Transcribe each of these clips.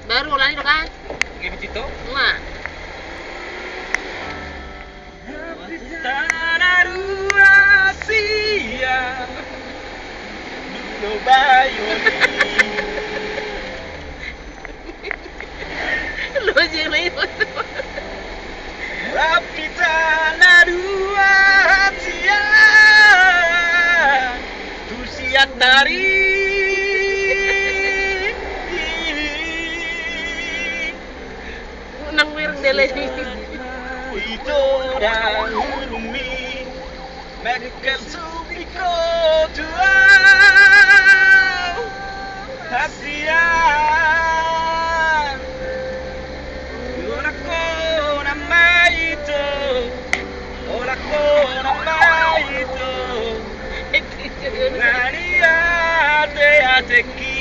Baru ulangi dong kan? Gini Cito. Wah. Lu aja yang lain. Rapitana dua sia tusiat dari Nang wireng dele. itu dan ulumi mereka subiko dua hasian orako nama itu orako nama itu nani ate ateki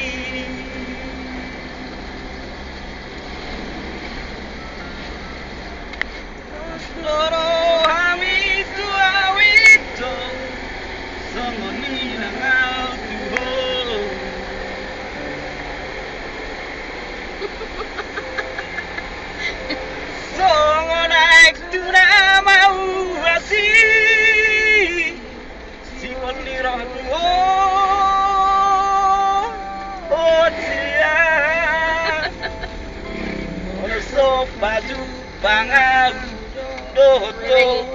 loro hamitu awito songoni nangau tuho songonaik tuna mau asi simon liroh tuho otia ono sok baju bangaru Doto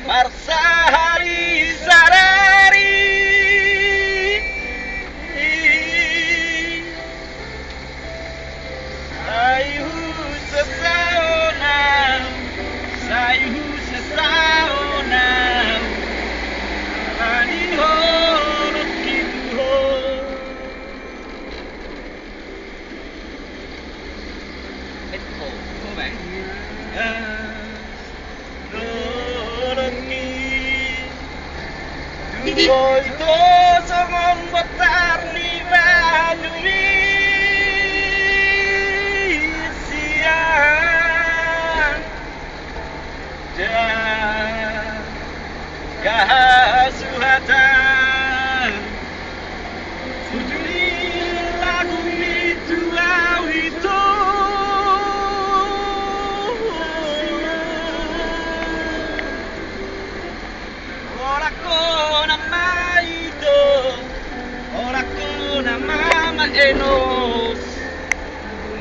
Marsahari Sarari Sayu sesaona Sayu sesaona Ani horot gitu ho Betul, kok bang? Ito sa mong batar ni Manumi siang dan kahasuhatan sujudi lagu itu awito Mama enos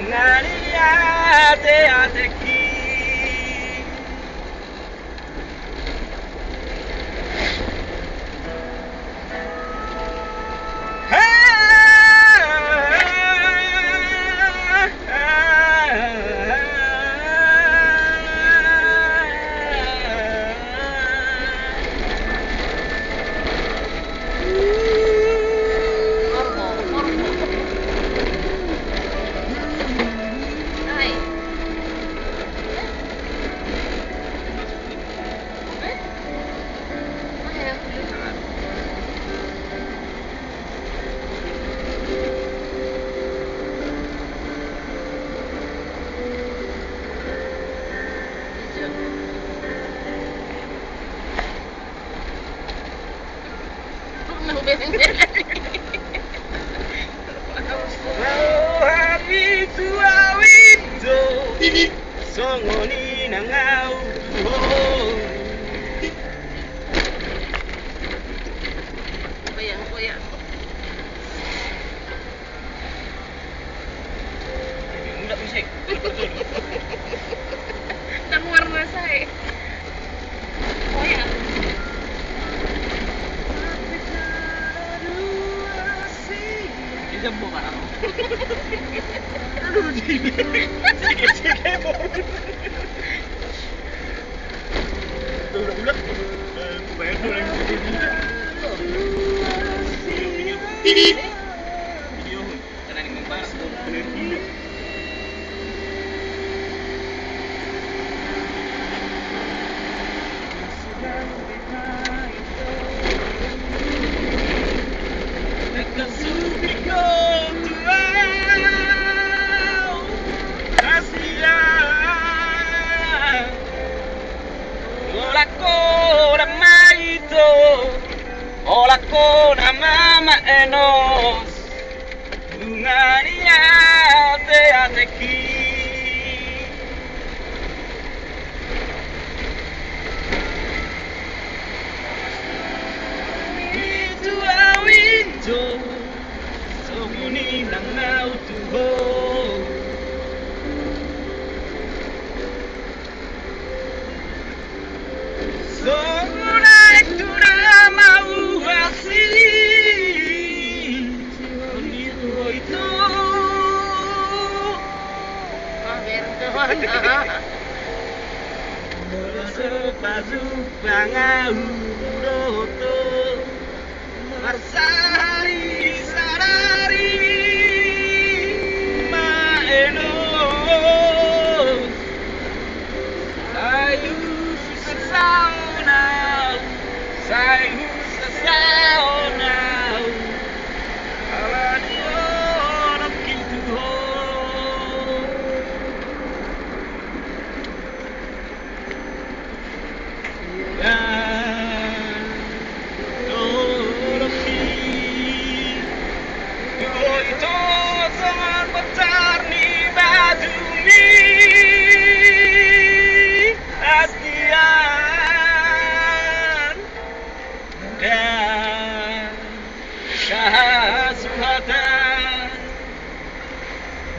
ngani ate ateki Habitu awito songoni nangau Koyang. Enggak musik. Kan warna saya. Koyang. Jempol kan aku. Aduh, sige mo. Udah ulat. Bayar dulu yang video. Karena ini membahas benar. Hola con mama enos Lungaria te ni nang nautuho. Sorai tura mau asing Unido ito Mula sa pazupangau roto Marsari sarari maenos Sayu sasaunau Sayu sasaunau Alanio no kintuho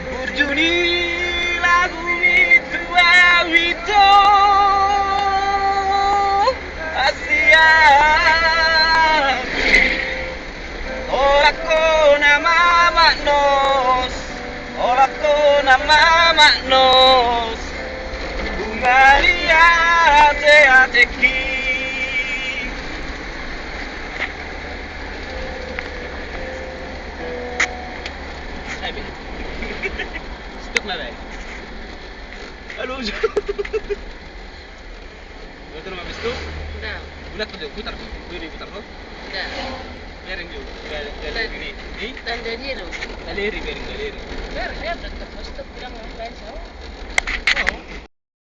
Burjuni lagu itu awito Asia Ora ko na mamaknos Ora ko na mamaknos Bungaria ate ki Hai be Stop na be Halo Betul mah bestu Udah, Bulat tuh putar tuh udah. Garing juga garing ini Tandanya loh. galeri Biar dia udah terus bilang ngapain so. oh